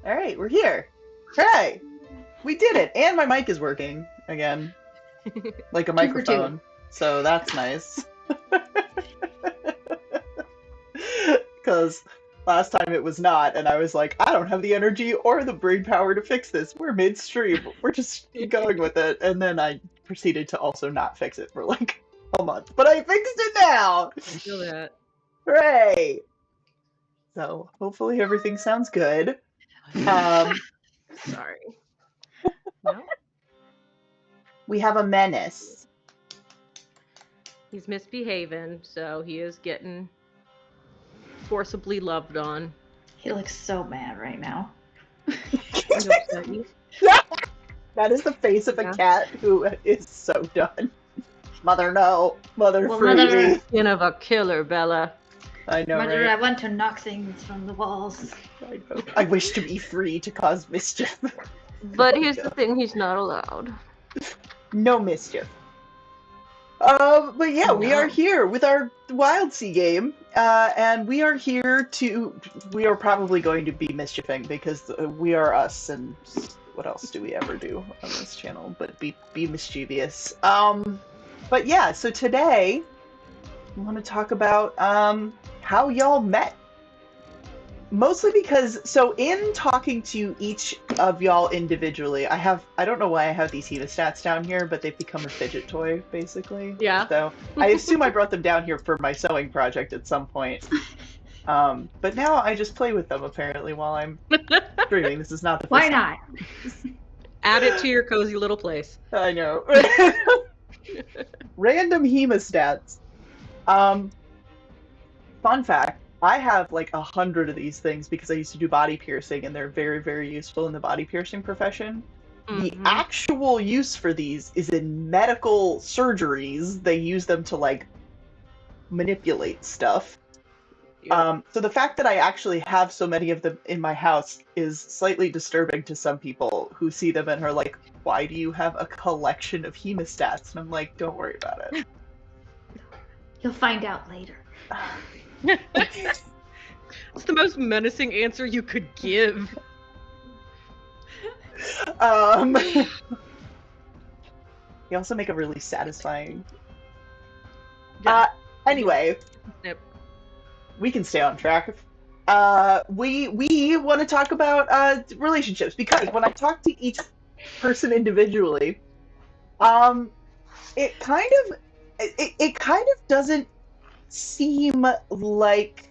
All right, we're here. Hooray! We did it, and my mic is working again, like a Two for two. microphone. So that's nice. Because last time it was not, and I was like, I don't have the energy or the brain power to fix this. We're midstream. We're just going with it. And then I proceeded to also not fix it for like a month. But I fixed it now! I feel that. Hooray! So hopefully everything sounds good. Sorry. No? We have a menace. He's misbehaving, so he is getting forcibly loved on. He looks so mad right now. That is the face of a cat who is so done. Mother, no. Mother, Well, free Mother- me. Skin of a killer, Bella. I know, Mother, right? I want to knock things from the walls. I know. I wish to be free to cause mischief. But here's the thing, he's not allowed. No mischief. But yeah, we No. are here with our Wildsea game, and we are probably going to be mischieving because we are us, and what else do we ever do on this channel but be mischievous. But yeah, so today we want to talk about how y'all met. Mostly because, so in talking to each of y'all individually, I don't know why I have these hemostats down here, but they've become a fidget toy, basically. Yeah. So I assume I brought them down here for my sewing project at some point. But now I just play with them, apparently, while I'm streaming. This is not the first Why time. not? Add it to your cozy little place. I know. Random hemostats. Fun fact. I have like 100 of these things because I used to do body piercing, and they're very, very useful in the body piercing profession. The actual use for these is in medical surgeries. They use them to like manipulate stuff. Yep. So the fact that I actually have so many of them in my house is slightly disturbing to some people who see them and are like, why do you have a collection of hemostats? And I'm like, don't worry about it. You'll find out later. It's the most menacing answer you could give. You also make a really satisfying. Yeah. Anyway, Yep. we can stay on track. We want to talk about relationships, because when I talk to each person individually, it kind of doesn't seem like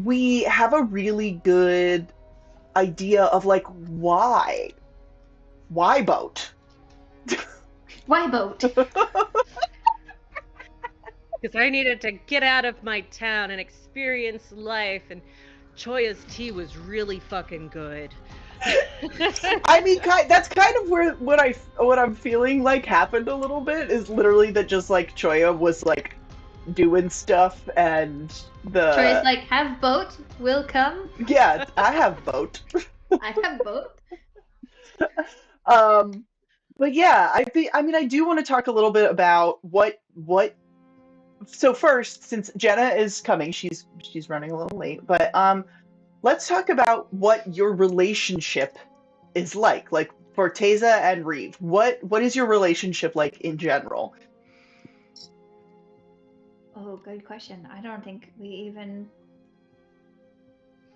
we have a really good idea of like why boat. Why boat? Because I needed to get out of my town and experience life, and Choya's tea was really fucking good. I mean, that's kind of where what I'm feeling like happened a little bit, is literally that just like Choya was like doing stuff, and Troy's like, have boat, will come. Yeah, I have boat. I have boat. But yeah, I do want to talk a little bit about what. So first, since Jenna is coming, she's running a little late, but let's talk about what your relationship is like for Teza and Reeve. What is your relationship like in general? Oh, good question. I don't think we even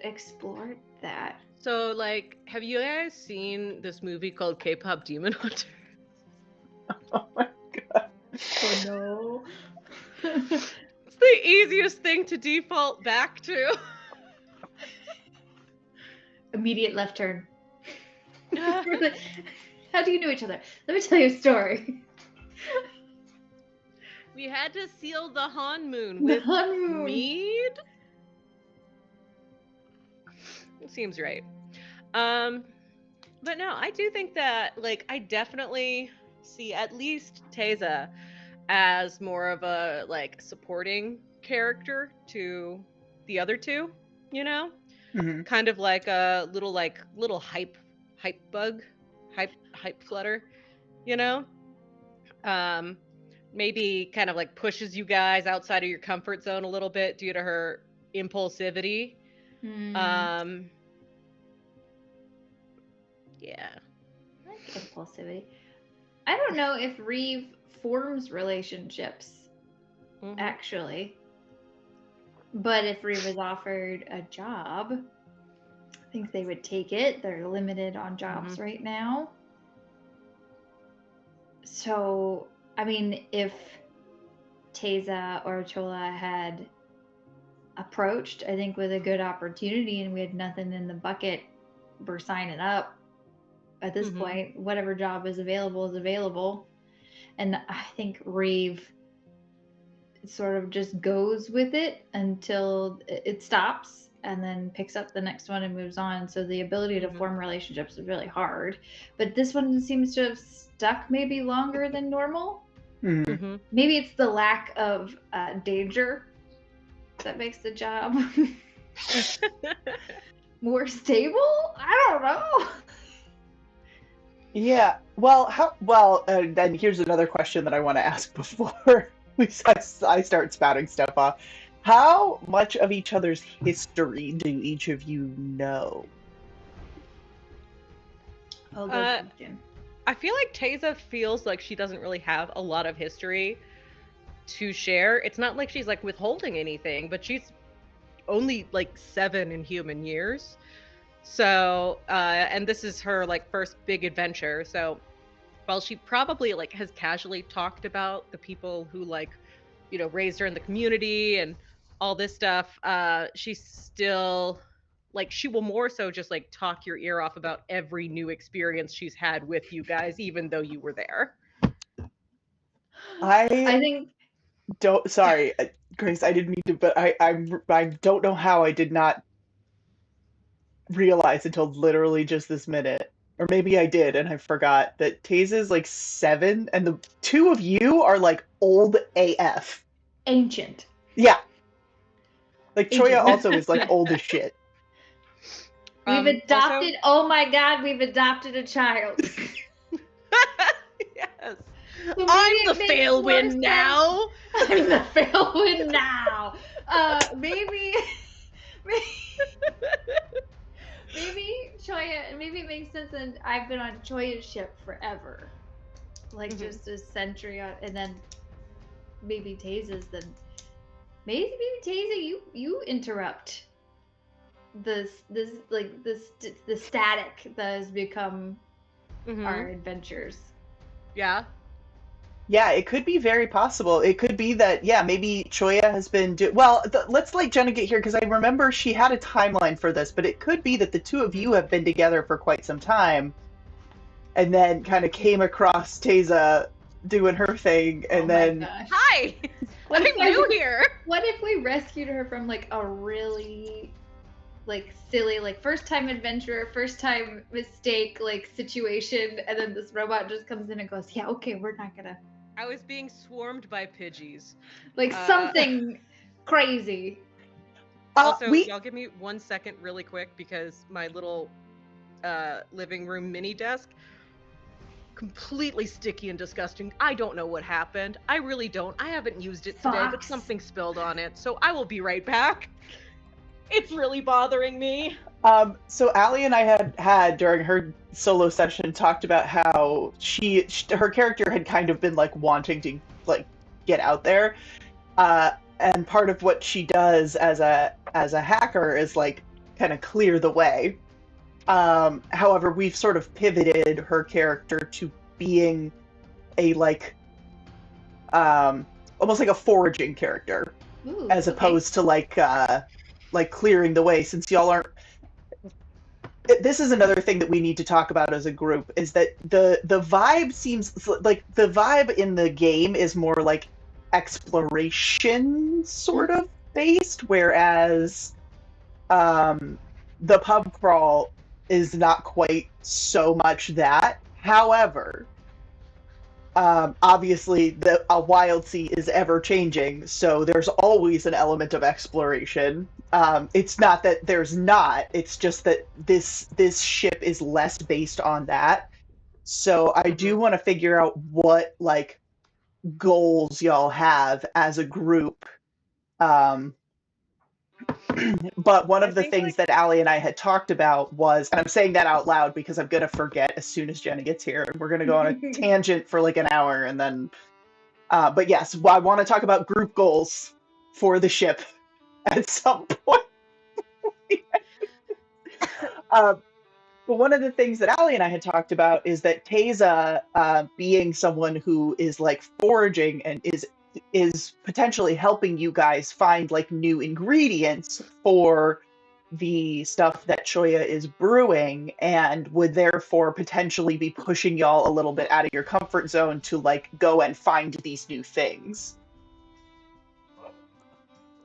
explored that. So, like, have you guys seen this movie called K-Pop Demon Hunter? Oh my god. Oh no. It's the easiest thing to default back to. Immediate left turn. How do you know each other? Let me tell you a story. We had to seal the honeymoon The with honeymoon. mead? It seems right. But no, I do think that, like, I definitely see at least Teza as more of a, like, supporting character to the other two, you know? Mm-hmm. Kind of like a little hype bug, hype flutter, you know? Maybe kind of like pushes you guys outside of your comfort zone a little bit due to her impulsivity. Yeah. I like impulsivity. I don't know if Reeve forms relationships, Mhm. actually. But if Reeve was offered a job, I think they would take it. They're limited on jobs right now. So, I mean, if Teza or Chola had approached, I think with a good opportunity and we had nothing in the bucket, we're signing up. At this point, whatever job is available. And I think Reeve sort of just goes with it until it stops and then picks up the next one and moves on. So the ability to form relationships is really hard. But this one seems to have stuck maybe longer than normal. Maybe it's the lack of danger that makes the job more stable. I don't know. Yeah. Well, then here's another question that I want to ask before I start spouting stuff off. How much of each other's history do each of you know? Oh, good question. I feel like Teza feels like she doesn't really have a lot of history to share. It's not like she's like withholding anything, but she's only like 7 in human years. So, and this is her like first big adventure. So, while she probably like has casually talked about the people who like, you know, raised her in the community and all this stuff, she's still like she will more so just like talk your ear off about every new experience she's had with you guys, even though you were there. I think Sorry, Grace, I didn't mean to, but I don't know how I did not realize until literally just this minute, or maybe I did and I forgot that Taze like 7, and the two of you are like old AF. Ancient. Yeah. Like Choya Ancient. also is like old as shit. We've adopted. Oh my God, we've adopted a child. Yes. So I'm the Failwind now. I'm the Failwind now. Maybe Choya. Maybe it makes sense. And I've been on Choya's ship forever, like just a century, and then maybe Taze's. Then maybe Taze, you interrupt the static that has become our adventures. Yeah. Yeah, it could be very possible. It could be that, yeah, maybe Choya has been let's let Jenna get here, because I remember she had a timeline for this, but it could be that the two of you have been together for quite some time and then kind of came across Teza doing her thing, and then... Hi! I'm new here! What if we rescued her from, like, a really, like, silly, like, first-time adventurer, first-time mistake, like, situation, and then this robot just comes in and goes, yeah, okay, we're not gonna... I was being swarmed by Pidgeys. Like, something crazy. Also, y'all give me 1 second really quick, because my little living room mini desk, completely sticky and disgusting. I don't know what happened. I really don't. I haven't used it today, but something spilled on it, so I will be right back. It's really bothering me. So Allie and I had during her solo session talked about how her character had kind of been like wanting to like get out there, and part of what she does as a hacker is like kind of clear the way. However, we've sort of pivoted her character to being a like almost like a foraging character. Ooh, as opposed to like clearing the way, since y'all aren't... This is another thing that we need to talk about as a group, is that the vibe seems like the vibe in the game is more like exploration sort of based, whereas the pub crawl is not quite so much that. However, obviously a Wildsea is ever changing, so there's always an element of exploration. It's not that there's not, it's just that this ship is less based on that. So I do want to figure out what like goals y'all have as a group, But one I of the think, things that Allie and I had talked about was, and I'm saying that out loud because I'm gonna forget as soon as Jenna gets here, and we're gonna go on a tangent for like an hour, and then. But yes, I want to talk about group goals for the ship at some point. uh, But one of the things that Allie and I had talked about is that Teza, being someone who is like foraging and is potentially helping you guys find like new ingredients for the stuff that Choya is brewing, and would therefore potentially be pushing y'all a little bit out of your comfort zone to like go and find these new things.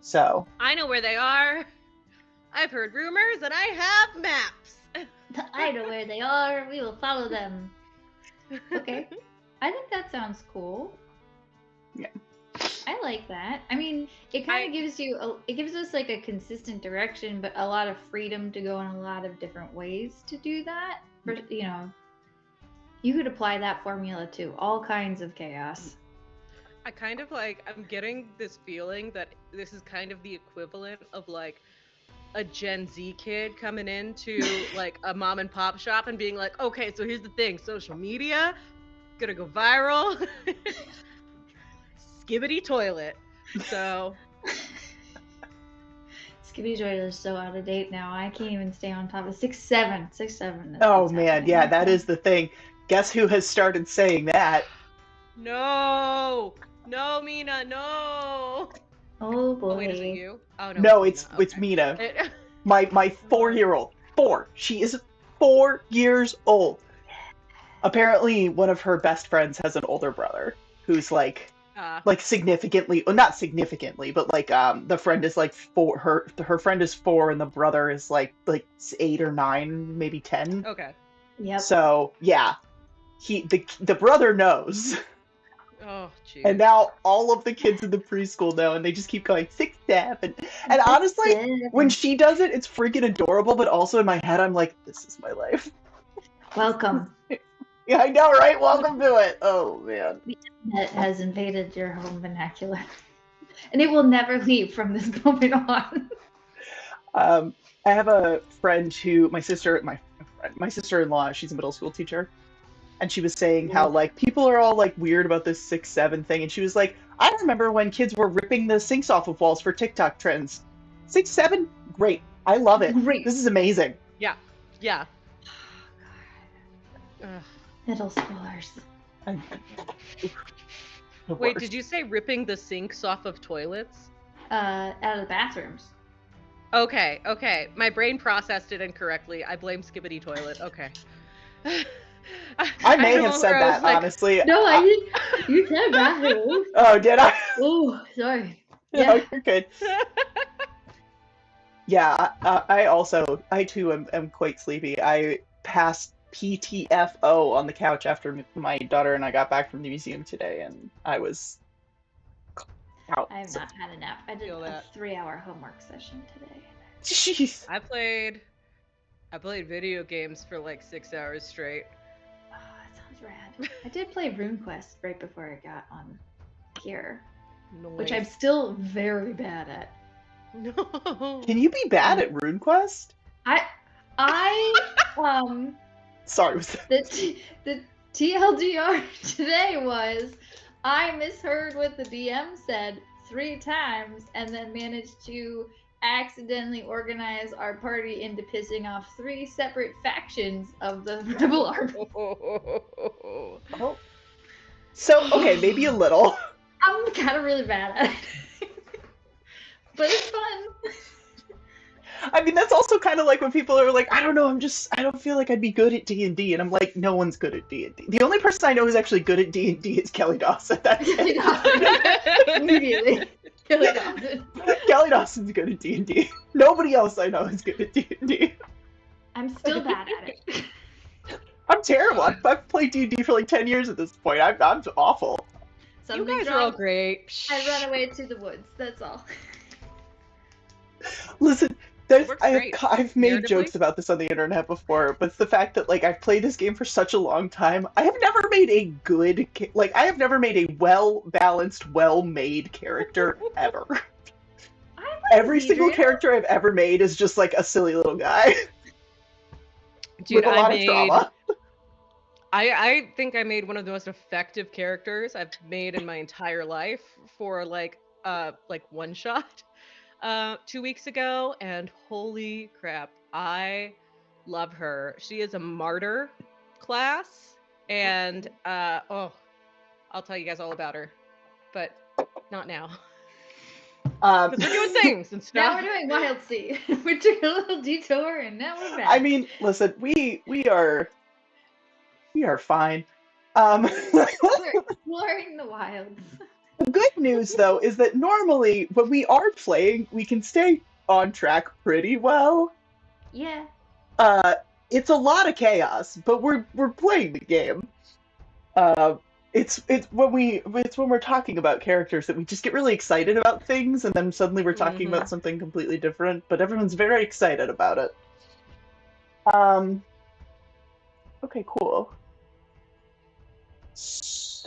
So I know where they are. I've heard rumors and I have maps. I know where they are. We will follow them. Okay. I think that sounds cool. Yeah. I like that. I mean, it kind of it gives us like a consistent direction, but a lot of freedom to go in a lot of different ways to do that. For, you could apply that formula to all kinds of chaos. I kind of I'm getting this feeling that this is kind of the equivalent of like a Gen Z kid coming into like a mom and pop shop and being like, okay, so here's the thing, social media, gonna go viral. Skibbity toilet. So Skibbity toilet is so out of date now. I can't even stay on top of 6'7". 6'7". oh man, yeah, that is the thing. Guess who has started saying that? No, Mina, no. Oh boy. Oh wait, is it you? Oh no. No, it's it's Mina. Mina. My 4-year-old. 4. She is 4 years old. Apparently, one of her best friends has an older brother who's like significantly, well, not significantly, but like the friend is like 4. Her friend is 4, and the brother is like 8 or 9, maybe 10. Okay. Yep. So yeah, the brother knows. Oh, geez. And now all of the kids in the preschool know, and they just keep going 6, 7. And honestly, when she does it, it's freaking adorable. But also in my head, I'm like, this is my life. Welcome. Yeah, I know, right? Welcome to it. Oh man. The internet has invaded your home vernacular, and it will never leave from this moment on. I have a friend who my sister-in-law. She's a middle school teacher. And she was saying how, like, people are all, like, weird about this 6, 7 thing. And she was like, I remember when kids were ripping the sinks off of walls for TikTok trends. 6, 7? Great. I love it. Great. This is amazing. Yeah. Yeah. Middle schoolers. Wait, did you say ripping the sinks off of toilets? Out of the bathrooms. Okay. My brain processed it incorrectly. I blame Skibbity toilet. Okay. I may have said that, honestly. No, I didn't. You said bathroom. Oh, did I? Oh, sorry. Yeah, you're good. Yeah, I too am quite sleepy. I passed PTFO on the couch after my daughter and I got back from the museum today, and I was out. I have not had a nap. I did a 3-hour homework session today. Jeez. I played video games for like 6 hours straight. Oh, that sounds rad. I did play RuneQuest right before I got on here, which I'm still very bad at. No. Can you be bad at RuneQuest? Sorry. The TLDR today was I misheard what the DM said 3 times and then managed to accidentally organize our party into pissing off 3 separate factions of the Rebel Army. Oh. So, okay, maybe a little. I'm kind of really bad at it. But it's fun. I mean, that's also kind of like when people are like, I don't know, I don't feel like I'd be good at D&D, and I'm like, no one's good at D&D. The only person I know who's actually good at D&D is Kelly Dawson. That's it. Immediately. Kelly Dawson. Kelly Dawson's good at D&D. Nobody else I know is good at D&D. I'm still bad at it. I'm terrible. I've played D&D for like 10 years at this point. I'm awful. You guys are all great. I run away to the woods, that's all. Listen, I've made jokes about this on the internet before, but it's the fact that like I've played this game for such a long time. I have never made a well-balanced, well-made character ever. I Every single Adrian. character I've ever made is just like a silly little guy Dude, with a lot of trauma. I think I made one of the most effective characters I've made in my entire life for like one shot 2 weeks ago, and holy crap, I love her. She is a martyr class, and I'll tell you guys all about her, but not now. Because we're doing things and Now stuff. we're doing Wildsea. We took a little detour and now we're back. I mean, listen, we are fine. We're exploring the wilds. The good news, though, is that normally when we are playing, we can stay on track pretty well. Yeah. It's a lot of chaos, but we're playing the game. It's when we're talking about characters that we just get really excited about things, and then suddenly we're talking about something completely different. But everyone's very excited about it. Okay, cool. So,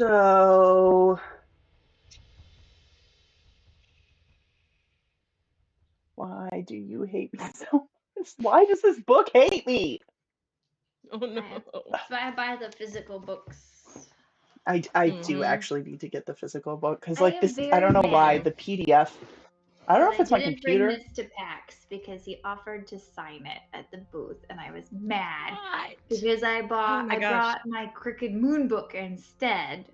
why do you hate me so much? Why does this book hate me? Oh no. That's why I buy the physical books. I do actually need to get the physical book because I like am this, I very don't know why mad the PDF. I don't know if it's my didn't bring computer. this to PAX because he offered to sign it at the booth, and I was mad What? because I bought my gosh. brought my Crooked Moon book instead,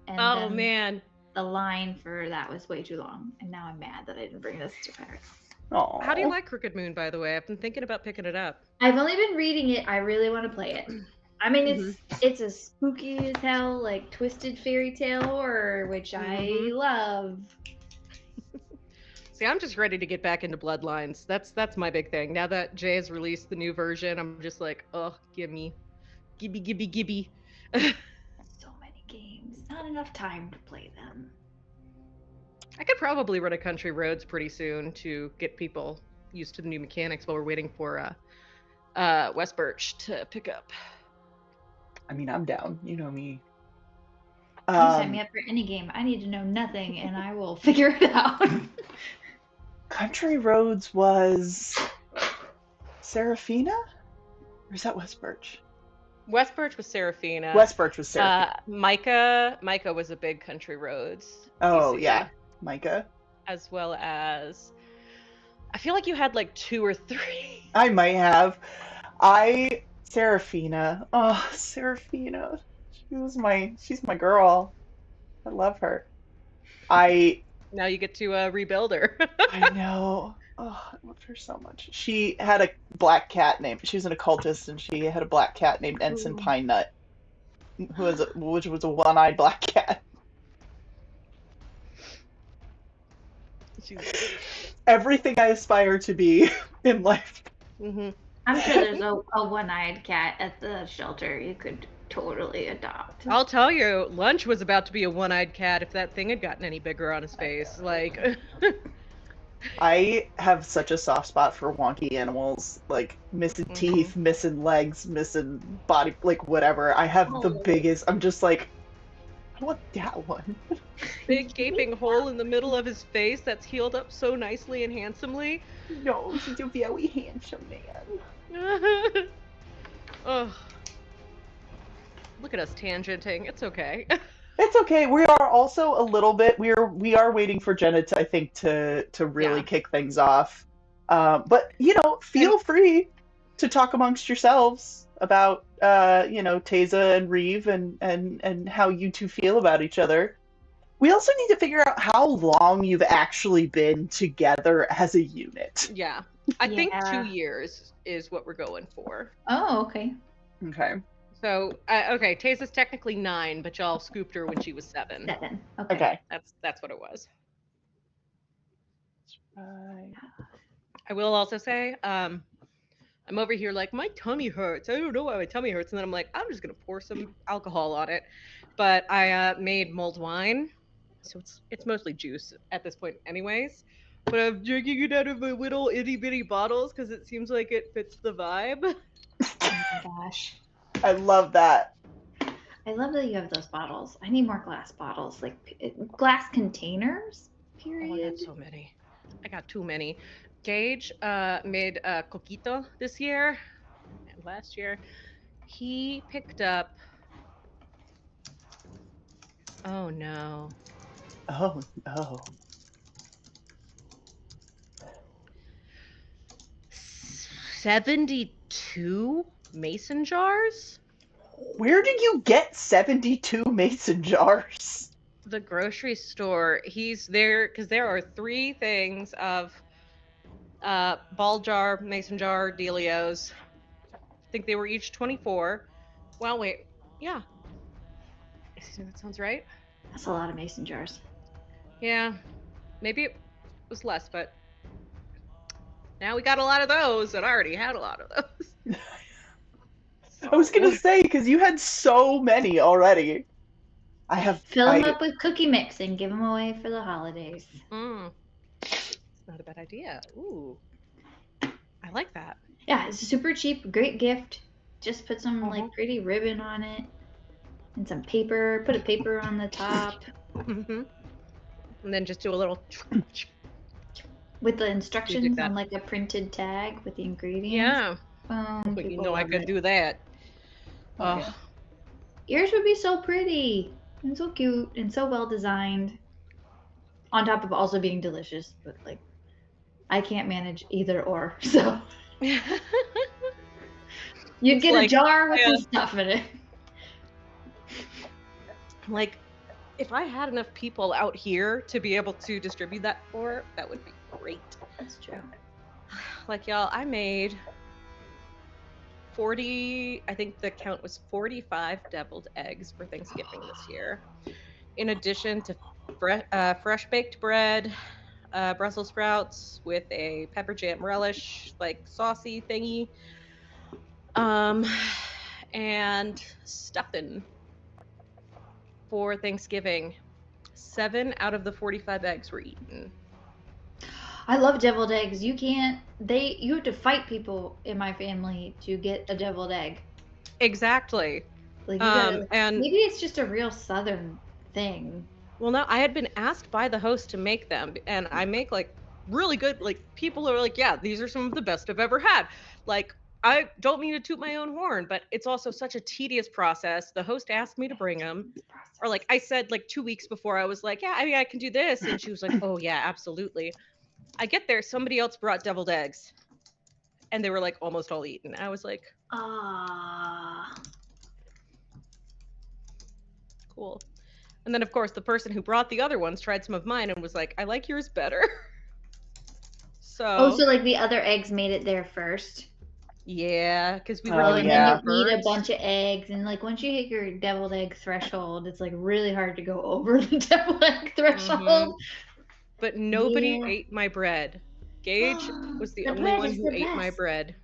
and Oh then man. the line for that was way too long, and now I'm mad that I didn't bring this to PAX. Oh. How do you like Crooked Moon, by the way? I've been thinking about picking it up. I've only been reading it. I really want to play it. I mean, it's a spooky as hell, like twisted fairy tale horror, which I love. See, I'm just ready to get back into Bloodlines. That's my big thing. Now that Jay has released the new version, I'm just like, oh, gibby. So many games, not enough time to play them. I could probably run a Country Roads pretty soon to get people used to the new mechanics while we're waiting for West Birch to pick up. I mean, I'm down. You know me. You sign me up for any game. I need to know nothing, and I will figure it out. Country Roads was Serafina? Or is that West Birch? West Birch was Serafina. West Birch was Serafina. Micah was a big Country Roads. Oh, DC, yeah. Micah. As well as, I feel like you had like 2 or 3. I might have. Serafina. Oh, Serafina. She's my girl. I love her. Now you get to rebuild her. I know. Oh, I loved her so much. She had a black cat named. She was an occultist, and she had a black cat named Ensign Pine Nut, which was a one-eyed black cat. Everything I aspire to be in life. I'm sure there's a one-eyed cat at the shelter you could totally adopt. I'll tell you, Lunch was about to be a one-eyed cat if that thing had gotten any bigger on his face. Like, I have such a soft spot for wonky animals, like missing teeth, missing legs, missing body, like whatever. I have the biggest. I'm just like, I want that one. Big gaping hole in the middle of his face that's healed up so nicely and handsomely. No, he's a very handsome man. Oh. Look at us tangenting. It's okay. It's okay. We are also a little bit. We are waiting for Jenna to, I think, to really kick things off. But feel free to talk amongst yourselves about Taza and Reeve and how you two feel about each other. We also need to figure out how long you've actually been together as a unit. Yeah. I think 2 years is what we're going for. Oh, okay. Okay. So, Taza's technically 9, but y'all scooped her when she was 7. 7. Okay. That's what it was. Right. I will also say, I'm over here like, my tummy hurts. I don't know why my tummy hurts. And then I'm like, I'm just going to pour some alcohol on it. But I made mulled wine. So it's mostly juice at this point anyways. But I'm drinking it out of my little itty bitty bottles because it seems like it fits the vibe. Oh my gosh. I love that. I love that you have those bottles. I need more glass bottles, like glass containers, period. Oh, I got so many. I got too many. Gage made a coquito this year, and last year he picked up. Oh no, Oh no. 72 mason jars. Where did you get 72 mason jars? The grocery store. He's there because there are 3 things of ball jar, mason jar, Delios. I think they were each 24. Well, wait. Yeah. That sounds right. That's a lot of mason jars. Yeah. Maybe it was less, but now we got a lot of those, and I already had a lot of those. I was gonna say, because you had so many already. Fill them up with cookie mix and give them away for the holidays. It's not a bad idea. Ooh. I like that. Yeah, it's super cheap, great gift. Just put some like pretty ribbon on it and some paper. Put a paper on the top. And then just do a little with the instructions on like a printed tag with the ingredients. Yeah. But you know I could do that. Yeah. Yours would be so pretty and so cute and so well designed. On top of also being delicious, but like I can't manage either or, so you'd get like, a jar with some stuff in it. Like, if I had enough people out here to be able to distribute that for, that would be great. That's true. Like, y'all, I made 40, I think the count was 45 deviled eggs for Thanksgiving this year. In addition to fresh baked bread, Brussels sprouts with a pepper jam relish, like saucy thingy, and stuffing for Thanksgiving. 7 out of the 45 eggs were eaten. I love deviled eggs. You have to fight people in my family to get a deviled egg. Exactly. Like and maybe it's just a real Southern thing. Well, no, I had been asked by the host to make them, and I make like really good, like people are like, yeah, these are some of the best I've ever had. Like, I don't mean to toot my own horn, but it's also such a tedious process. The host asked me to bring them, or like I said, like 2 weeks before, I was like, yeah, I mean, I can do this. And she was like, oh yeah, absolutely. I get there, somebody else brought deviled eggs, and they were like almost all eaten. I was like, cool. And then, of course, the person who brought the other ones tried some of mine and was like, I like yours better. So like the other eggs made it there first? Yeah, because we were and then you eat a bunch of eggs, and like once you hit your deviled egg threshold, it's like really hard to go over the deviled egg threshold. But nobody ate my bread. Gage was the only one who ate my bread.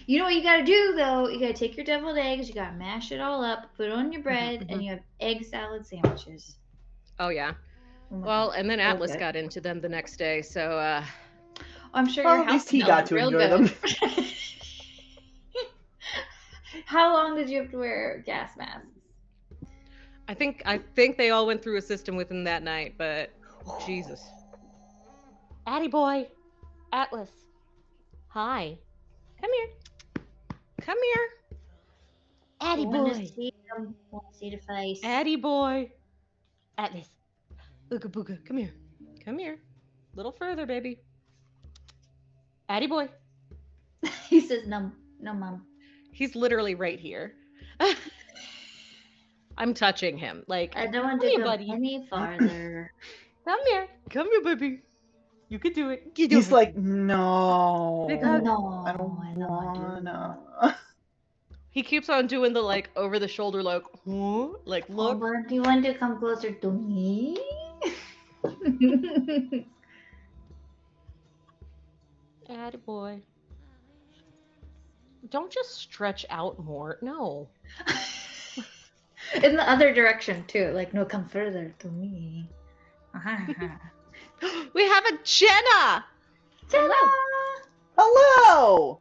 You know what you gotta do though? You gotta take your deviled eggs, you gotta mash it all up, put it on your bread, and you have egg salad sandwiches. Oh yeah. Well, and then Atlas got into them the next day, so I'm sure your house he got to enjoy them. How long did you have to wear gas masks? I think they all went through a system within that night, but Jesus. Addie boy, Atlas, hi, come here, come here, Addie boy. Want to see the face? Addie boy, Atlas, ooga booga, come here, a little further, baby. Addie boy. He says no, mom. He's literally right here. I'm touching him. Like, I don't want to go any farther. Come here, baby. You can do it. He's like, no. No, I don't wanna. He keeps on doing the like over the shoulder, like look. Oh, do you want to come closer to me? Addie boy. Don't just stretch out more. No. In the other direction too. Like, no, come further to me. We have a Jenna! Jenna! Hello!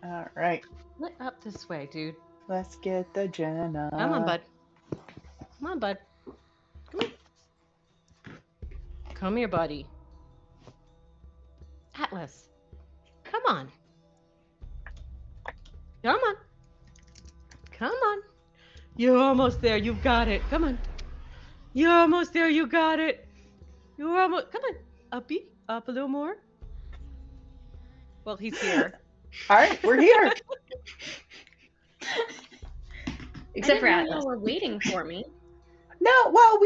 All right. Up this way, dude. Let's get the Jenna. Come on, bud. Come on, bud. Come here, buddy. Atlas. Come on. Come on. Come on. You're almost there. You've got it. Come on. You're almost there. You got it. You're almost. Come on. Up a little more. Well, he's here. All right, we're here. Except for I didn't know Atlas. y'all were waiting for me. No, well,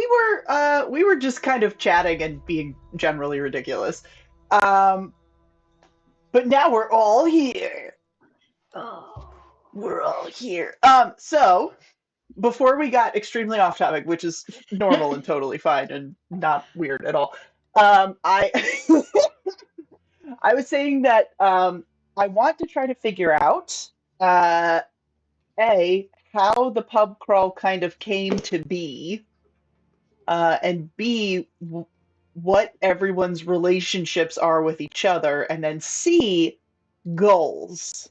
we were just kind of chatting and being generally ridiculous. But now we're all here. Oh. We're all here. So before we got extremely off topic, which is normal and totally fine and not weird at all, I I was saying that I want to try to figure out A, how the pub crawl kind of came to be, and B, what everyone's relationships are with each other, and then C, goals.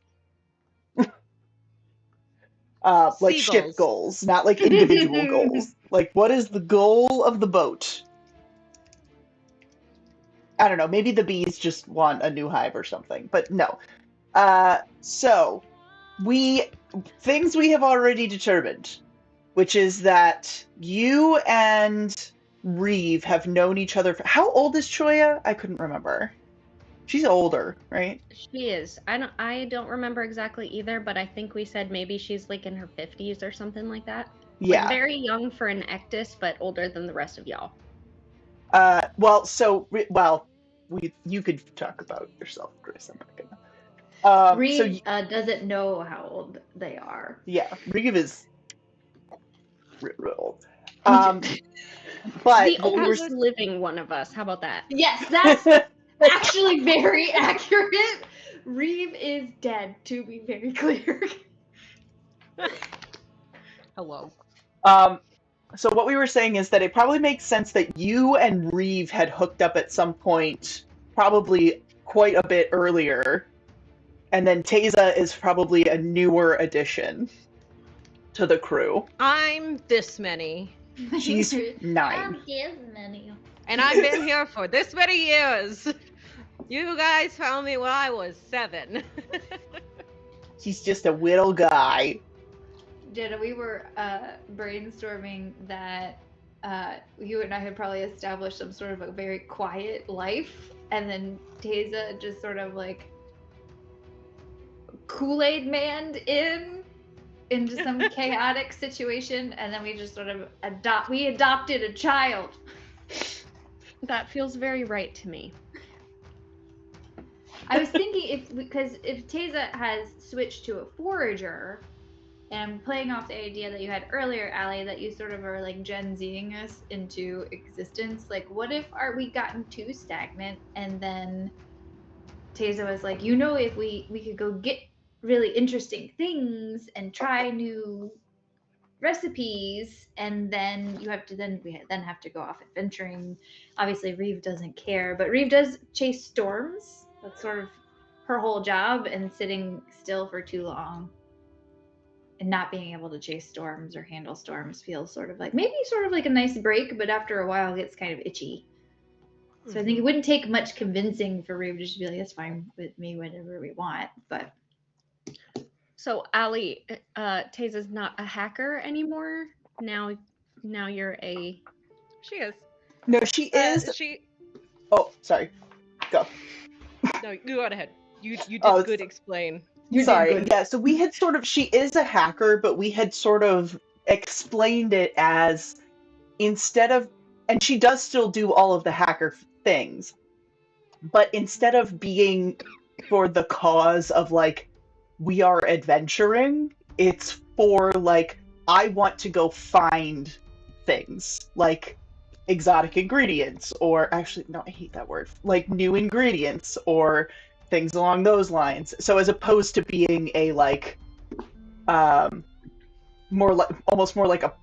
Like ship Seagulls. goals, not like individual goals. Like, what is the goal of the boat? I don't know, maybe the bees just want a new hive or something, but no. So, things we have already determined, which is that you and Reeve have known each other for, how old is Choya? I couldn't remember. She's older, right? She is. I don't remember exactly either, but I think we said maybe she's like in her 50s or something like that. Yeah. Like very young for an Ectus, but older than the rest of y'all. You could talk about yourself, Chris. I'm not gonna. Reeve doesn't know how old they are. Yeah, Reeve is real old. But The what we were oldest living one of us. How about that? Yes, that's actually very accurate. Reeve is dead, to be very clear. Hello. So what we were saying is that it probably makes sense that you and Reeve had hooked up at some point, probably quite a bit earlier, and then Teza is probably a newer addition to the crew. I'm this many. She's 9. And I've been here for this many years. You guys found me when I was 7. He's just a little guy. Jenna, we were brainstorming that you and I had probably established some sort of a very quiet life, and then Teza just sort of like Kool-Aid manned into some chaotic situation, and then we just sort of adopted a child. That feels very right to me. I was thinking because if Teza has switched to a forager, and playing off the idea that you had earlier, Allie, that you sort of are like Gen Zing us into existence. Like, what if we gotten too stagnant, and then Teza was like, if we could go get really interesting things and try new recipes, and then we have to go off adventuring. Obviously, Reeve doesn't care, but Reeve does chase storms. That's sort of her whole job, and sitting still for too long and not being able to chase storms or handle storms feels sort of like a nice break, but after a while it gets kind of itchy. So I think it wouldn't take much convincing for Reeve to just be like, that's fine with me, whatever we want. But So Allie, Teza's not a hacker anymore. Now you're a. She is. No, she is. She. Oh, sorry. Go. No, you go ahead. You did Oh, good explain. Sorry, yeah, so we had she is a hacker, but we had sort of explained it as and she does still do all of the hacker things, but instead of being for the cause of like, we are adventuring, it's for like, I want to go find things, like exotic ingredients, or actually, no, I hate that word, like new ingredients, or things along those lines. So as opposed to being a like almost more like a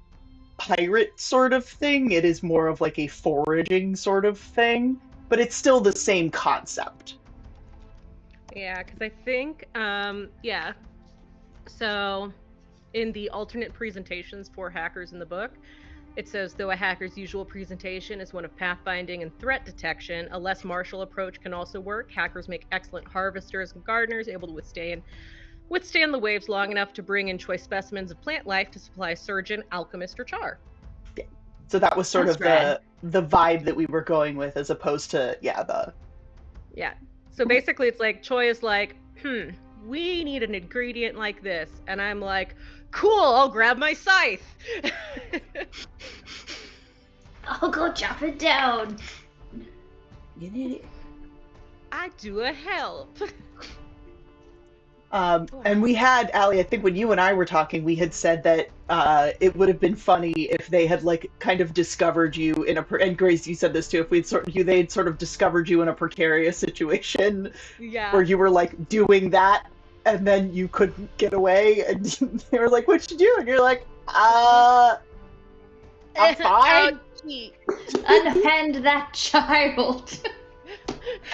pirate sort of thing, it is more of like a foraging sort of thing, but it's still the same concept. Yeah, because I think, so in the alternate presentations for hackers in the book, It says, though a hacker's usual presentation is one of pathfinding and threat detection, a less martial approach can also work. Hackers make excellent harvesters and gardeners, able to withstand the waves long enough to bring in choice specimens of plant life to supply a surgeon, alchemist, or char. So that was sort That's of rad. the vibe that we were going with, as opposed to the Yeah. So basically it's like Choi is like, we need an ingredient like this. And I'm like, cool, I'll grab my scythe. I'll go chop it down. I do a help. And we had, Allie, I think when you and I were talking, we had said that it would have been funny if they had like kind of discovered you in and Grace, you said this too, if they'd sort of discovered you in a precarious situation Yeah. where you were like doing that and then you couldn't get away and they were like, "What'd you do?" And you're like, I'm fine. Ouchie. Unhand that child.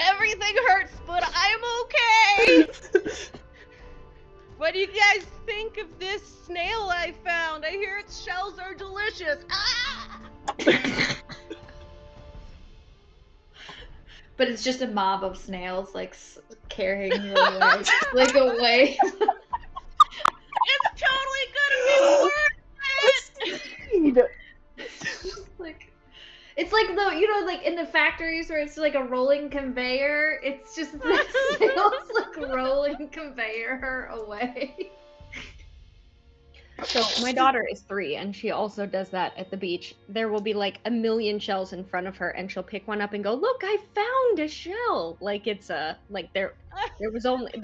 Everything hurts, but I'm okay. What do you guys think of this snail I found? I hear its shells are delicious. Ah! But it's just a mob of snails, like carrying you away, like away. It's totally gonna be worth it. It's like like in the factories where it's like a rolling conveyor. It's just the snails like rolling conveyor her away. So my daughter is 3, and she also does that at the beach. There will be like a million shells in front of her, and she'll pick one up and go, "Look, I found a shell!" Like it's like there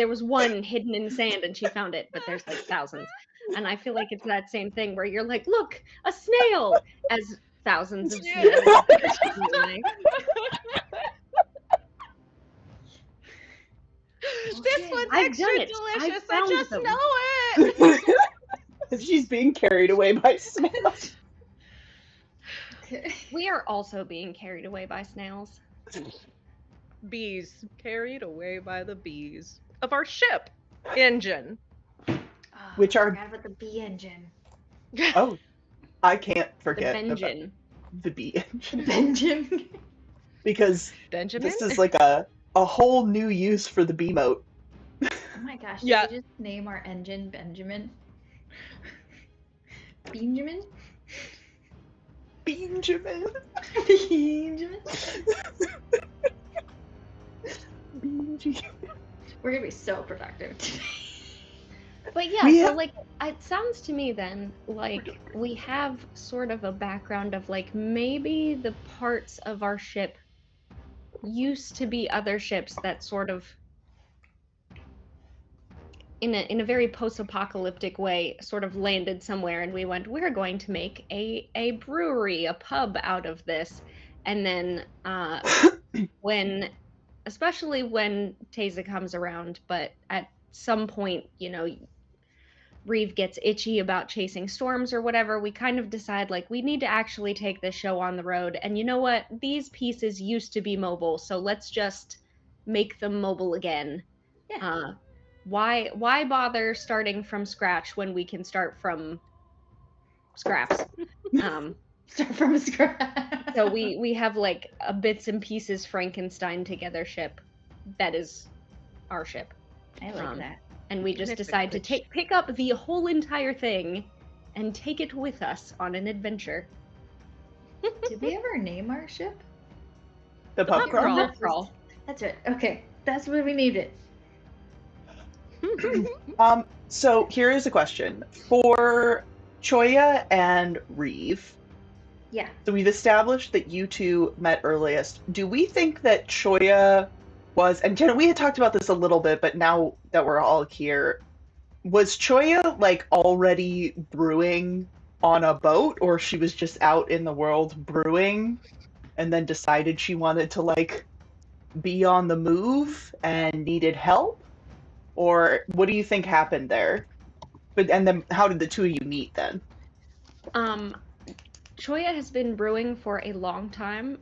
was one hidden in sand, and she found it, but there's like thousands. And I feel like it's that same thing where you're like, "Look, a snail!" as thousands of snails. This one's I've extra done it. delicious. I I found just them. know it. She's being carried away by snails. We are also being carried away by snails. Bees carried away by the bees of our ship engine. Which I are- forgot about the bee engine. Oh, I can't The forget about Benjin. the bee engine. Benjamin. Because Benjamin? this is like a whole new use for the bee moat. Oh my gosh! Yeah. Did we just name our engine Benjamin? Benjamin. Benjamin. Benjamin. Benji. We're gonna be so productive today. But yeah, We so have- like it sounds to me then like we have sort of a background of like maybe the parts of our ship used to be other ships that sort of in a very post-apocalyptic way sort of landed somewhere, and we went, we're going to make a brewery, a pub out of this. And then especially when Taza comes around, but at some point, Reeve gets itchy about chasing storms or whatever, we kind of decide like we need to actually take this show on the road. And you know what? These pieces used to be mobile, so let's just make them mobile again. Yeah. Why bother starting from scratch when we can start from scraps? Start from scratch. So we have like a bits and pieces Frankenstein together ship that is our ship. I like that. And we just That's a decide to good pick up the whole entire thing and take it with us on an adventure. Did we ever name our ship? The pub pub crawl. crawl. Pub crawl. That's right. Okay, that's what we named it. So here is a question for Choya and Reeve. Yeah. So we've established that you two met earliest. Do we think that Choya was, and Jenna, we had talked about this a little bit, but now that we're all here, was Choya like already brewing on a boat, or she was just out in the world brewing and then decided she wanted to like be on the move and needed help? Or what do you think happened there? And then how did the two of you meet then? Choya has been brewing for a long time.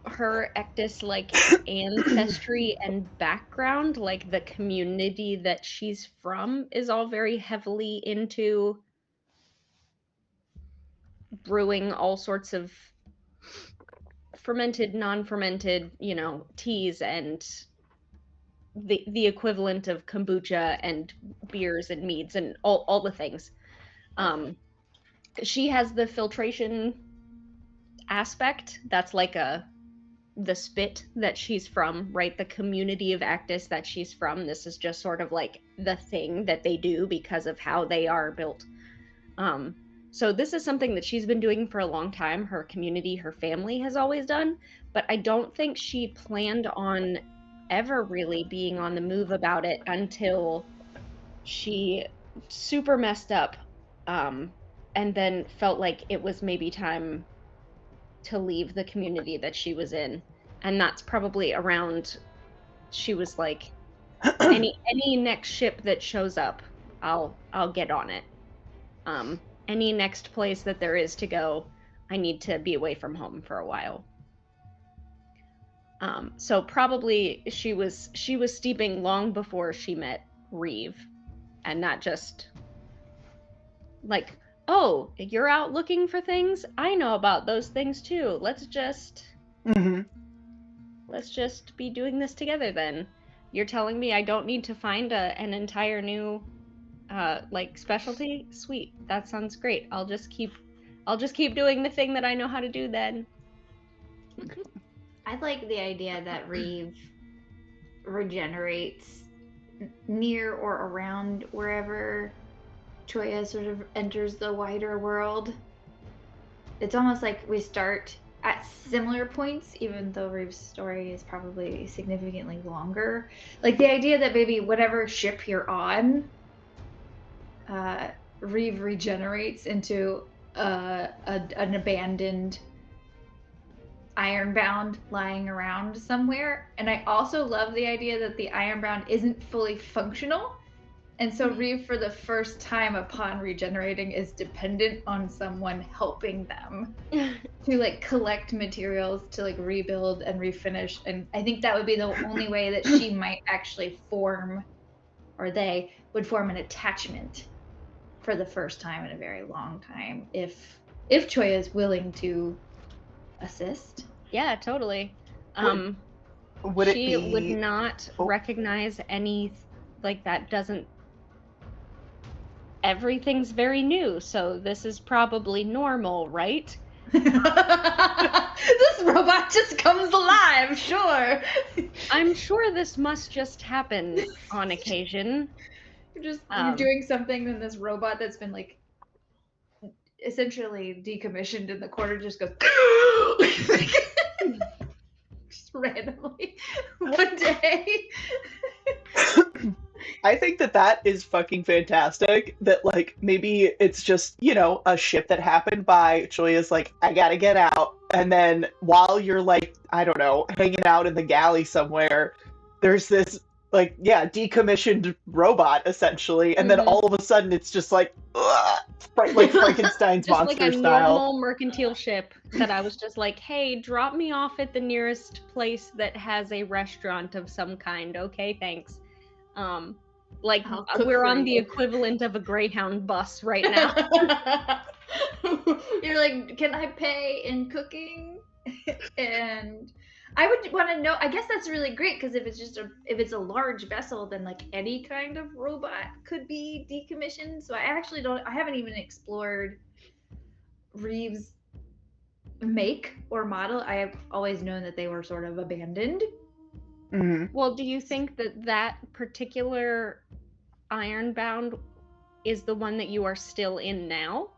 Her Ectus like ancestry and background, like the community that she's from, is all very heavily into brewing all sorts of fermented, non-fermented, teas and the equivalent of kombucha and beers and meads and all the things. She has the filtration aspect. That's like the spit that she's from, right? The community of Actus that she's from. This is just sort of like the thing that they do because of how they are built. So this is something that she's been doing for a long time. Her community, her family has always done, but I don't think she planned on ever really being on the move about it until she super messed up, and then felt like it was maybe time to leave the community that she was in. And that's probably around, she was like, any next ship that shows up, I'll get on it. Any next place that there is to go, I need to be away from home for a while. So probably she was steeping long before she met Reeve, and not just like, oh, you're out looking for things? I know about those things too. Let's just be doing this together then. You're telling me I don't need to find an entire new specialty? Sweet. That sounds great. I'll just keep doing the thing that I know how to do then. I like the idea that Reeve regenerates near or around wherever Choya sort of enters the wider world. It's almost like we start at similar points, even though Reeve's story is probably significantly longer. Like the idea that maybe whatever ship you're on, Reeve regenerates into an abandoned Ironbound lying around somewhere. And I also love the idea that the Ironbound isn't fully functional. And so Reeve, for the first time upon regenerating, is dependent on someone helping them to like collect materials to like rebuild and refinish. And I think that would be the only way that she might actually form, or they would form an attachment for the first time in a very long time, if Choya is willing to assist. Yeah, totally. Would it she be... would not recognize any, like, that doesn't, everything's very new, so this is probably normal, right? This robot just comes alive, sure. I'm sure this must just happen on occasion. You're doing something, and this robot that's been like essentially decommissioned in the corner just goes just randomly one day. I think that is fucking fantastic. That like maybe it's just, a ship that happened by. Choya's like, I gotta get out, and then while you're like, I don't know, hanging out in the galley somewhere, there's this like, decommissioned robot essentially, and then all of a sudden it's just like, like Frankenstein's just monster like a style. Normal mercantile ship that I was just like, hey, drop me off at the nearest place that has a restaurant of some kind. Okay, thanks. Like we're on the equivalent of a Greyhound bus right now. You're like, can I pay in cooking? And I would want to know, I guess that's really great, because if it's a large vessel, then like any kind of robot could be decommissioned. So I haven't even explored Reeve's make or model. I have always known that they were sort of abandoned. Mm-hmm. Well, do you think that particular Ironbound is the one that you are still in now?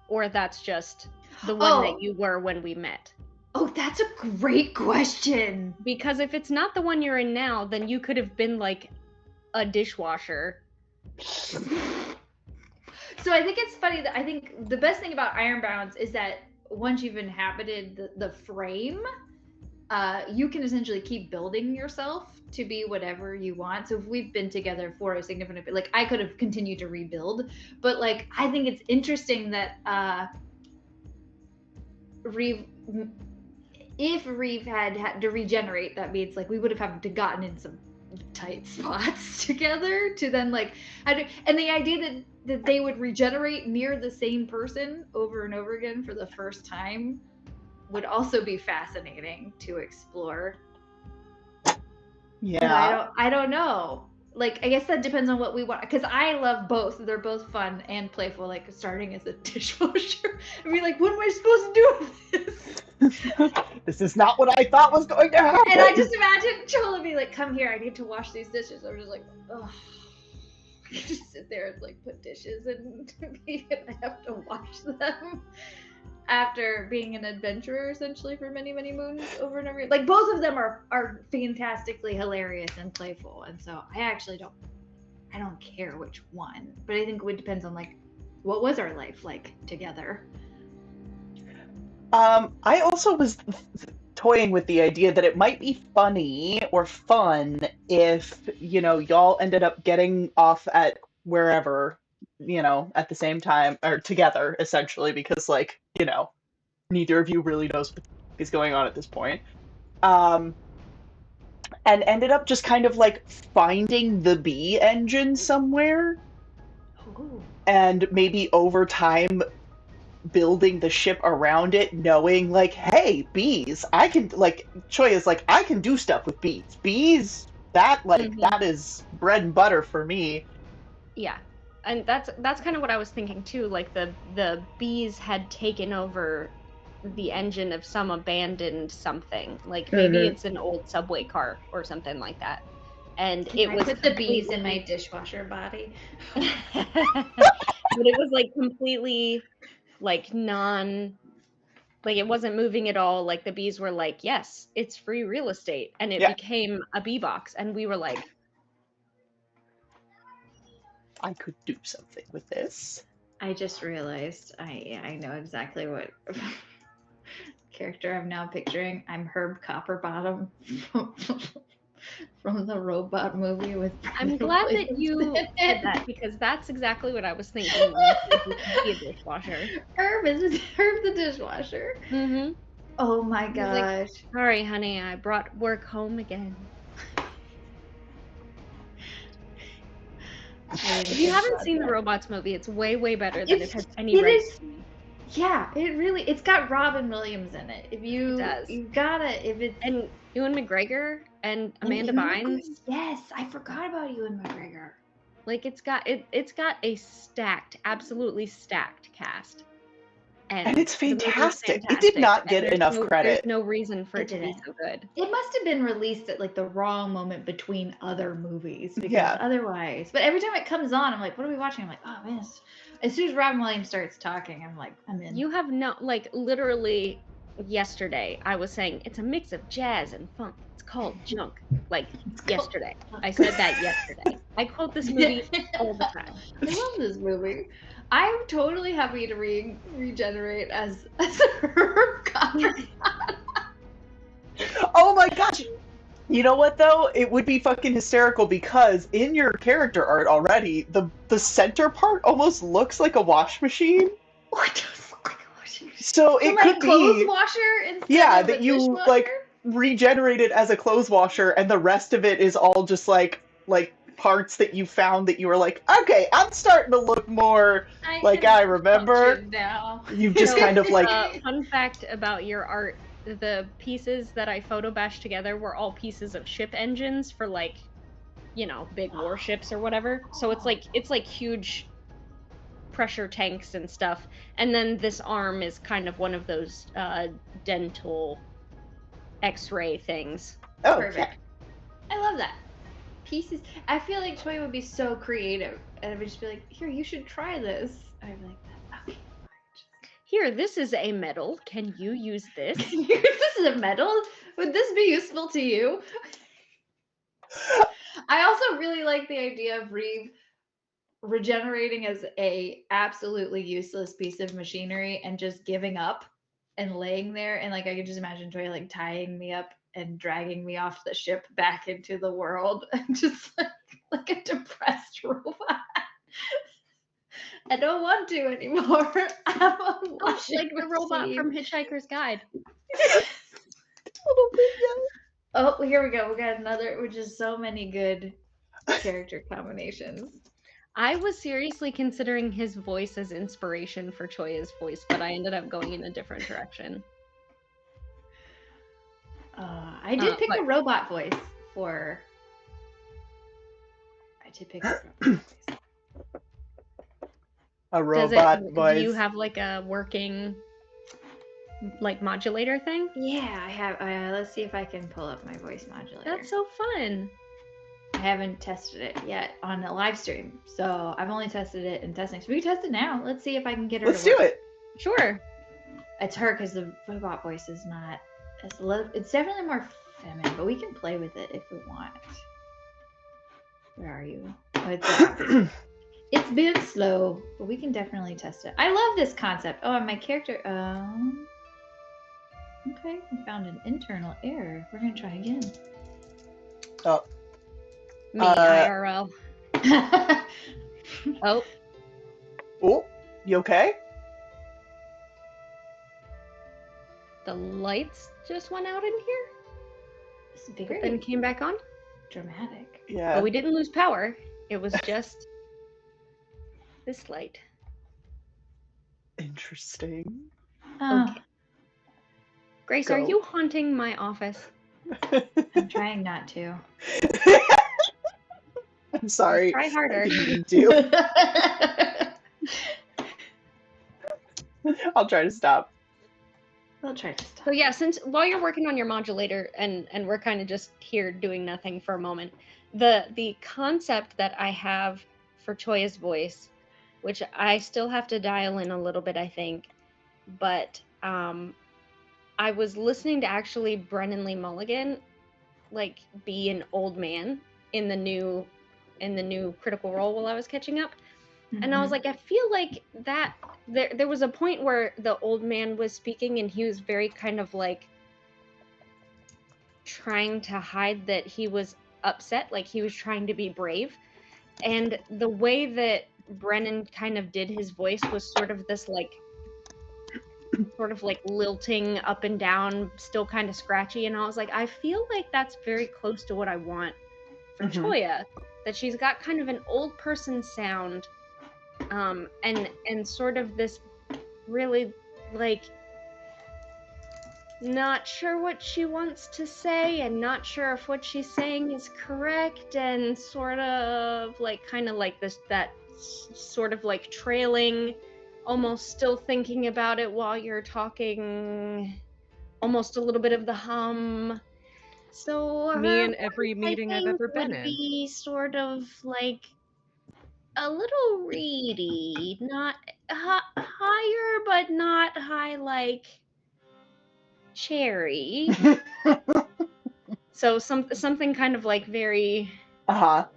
Or that's just the one that you were when we met? Oh, that's a great question. Because if it's not the one you're in now, then you could have been like a dishwasher. So I think it's funny that I think the best thing about Ironbounds is that once you've inhabited the frame, you can essentially keep building yourself to be whatever you want. So if we've been together for a significant bit, like I could have continued to rebuild, but like I think it's interesting that Reeve, if Reeve had to regenerate, that means like we would have had to gotten in some tight spots together to then like and the idea that they would regenerate near the same person over and over again for the first time would also be fascinating to explore. Yeah. I don't know. Like, I guess that depends on what we want. Because I love both. They're both fun and playful. Like, starting as a dishwasher. I mean, like, what am I supposed to do with this? This is not what I thought was going to happen. And I just imagine Chola be like, come here, I need to wash these dishes. I'm just like, ugh. Just sit there and, like, put dishes and I have to wash them. After being an adventurer, essentially, for many, many moons over and over. Like, both of them are fantastically hilarious and playful. And so I actually I don't care which one. But I think it depends on, like, what was our life like together? I also was toying with the idea that it might be funny or fun if, y'all ended up getting off at wherever, at the same time, or together, essentially, because, like, neither of you really knows what is going on at this point. And ended up just kind of, like, finding the bee engine somewhere. Ooh. And maybe over time building the ship around it, knowing, like, hey, bees, I can, like, Choi is like, I can do stuff with bees. Bees, that, like, that is bread and butter for me. Yeah. And that's kind of what I was thinking too. Like, the bees had taken over the engine of some abandoned something. Like, maybe it's an old subway car or something like that. And it was put the bees in my dishwasher body. But it was, like, completely, like, like, it wasn't moving at all. Like, the bees were like, yes, it's free real estate. And it became a bee box. And we were like, I could do something with this. I just realized I know exactly what character I'm now picturing. I'm Herb Copperbottom from the robot movie with. I'm glad that you did that, because that's exactly what I was thinking when you could be a dishwasher. Herb the dishwasher. Mm-hmm. Oh my gosh. Like, sorry, honey, I brought work home again. If you haven't seen the Robots movie, it's way, way better than it has any right to be. Yeah, it's got Robin Williams in it. It does. You gotta, if it's... And Ewan McGregor and Amanda Bynes. Yes, I forgot about Ewan McGregor. Like, it's got a absolutely stacked cast. And it's fantastic. It did not get enough credit. There's no reason for it to be so good. It must have been released at, like, the wrong moment between other movies, because otherwise. But every time it comes on, I'm like, what are we watching? I'm like, oh man. As soon as Robin Williams starts talking, I'm like, I'm in. You have no, like, literally yesterday, I was saying it's a mix of jazz and funk. It's called Junk. Like, yesterday. I said that yesterday. I quote this movie all the time. I love this movie. I'm totally happy to regenerate as Herb Copperbottom. Oh my gosh! You know what, though? It would be fucking hysterical, because in your character art already, the center part almost looks like a wash machine. What does look like a washing machine? So it could be... clothes washer instead of that a you, dishwasher? like, regenerate it as a clothes washer, and the rest of it is all just, like parts that you found that you were like, okay, I'm starting to look more like I remember. Now. You've just kind of, like... fun fact about your art, the pieces that I photo bashed together were all pieces of ship engines for, like, big warships or whatever. So it's like huge pressure tanks and stuff. And then this arm is kind of one of those dental X-ray things. Oh, perfect. I love that. Pieces. I feel like Choi would be so creative, and I would just be like, here, you should try this. I'd be like, okay. Here, this is a medal. Can you use this? This is a medal? Would this be useful to you? I also really like the idea of Reeve regenerating as a absolutely useless piece of machinery and just giving up and laying there. And, like, I can just imagine Joy, like, tying me up and dragging me off the ship back into the world, and just like a depressed robot. I don't want to anymore. Like the robot from Hitchhiker's Guide. Oh, here we go. We got another, which is so many good character combinations. I was seriously considering his voice as inspiration for Choya's voice, but I ended up going in a different direction. I did pick but- a robot voice for. I did pick a robot voice. A robot voice. Do you have like a working like modulator thing? Yeah, I have. Let's see if I can pull up my voice modulator. That's so fun. I haven't tested it yet on the live stream, so I've only tested it in testing. So we can test it now. Let's see if I can get her. Let's to do work. it. Sure. It's her because the robot voice is not as low. It's definitely more feminine, but we can play with it if we want. Where are you? Oh, it's been slow, but we can definitely test it. I love this concept. Oh, and my character. Okay, I found an internal error. We're gonna try again. Oh. Me, IRL. Oh. Oh, you okay? The lights just went out in here, This is but then came back on. dramatic. Yeah. But we didn't lose power. It was just this light. Interesting. Okay. Grace, are Go. you haunting my office? I'm trying not to. I'm sorry. Try harder. I didn't mean to. I'll try to stop. We'll try to stop. So yeah, since while you're working on your modulator and we're kind of just here doing nothing for a moment, the concept that I have for Choya's voice, which I still have to dial in a little bit, I think, but I was listening to actually Brennan Lee Mulligan like be an old man in the new Critical Role while I was catching up. And I was like, I feel like that there was a point where the old man was speaking and he was very kind of like trying to hide that he was upset, like he was trying to be brave. And the way that Brennan kind of did his voice was sort of this like lilting up and down, still kind of scratchy. And I was like, I feel like that's very close to what I want for Choya, that she's got kind of an old person sound. And sort of this really like not sure what she wants to say and not sure if what she's saying is correct, and sort of like kind of like this that sort of like trailing, almost still thinking about it while you're talking, almost a little bit of the hum. So Me her in every voice, meeting I I've think, ever been would in. be sort of like a little reedy, not higher, but not high like Cherry. So something kind of like very and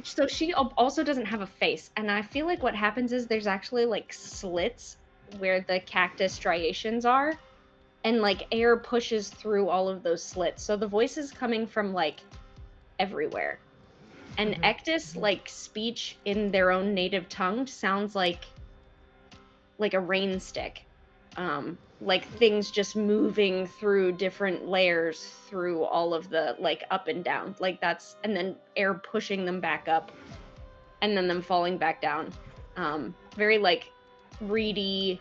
so she also doesn't have a face, and I feel like what happens is there's actually like slits where the cactus striations are, and like air pushes through all of those slits, so the voice is coming from like everywhere. And Ectus, like speech in their own native tongue, sounds like a rain stick, like things just moving through different layers through all of the like up and down, like that's, and then air pushing them back up, and then them falling back down. Very like reedy,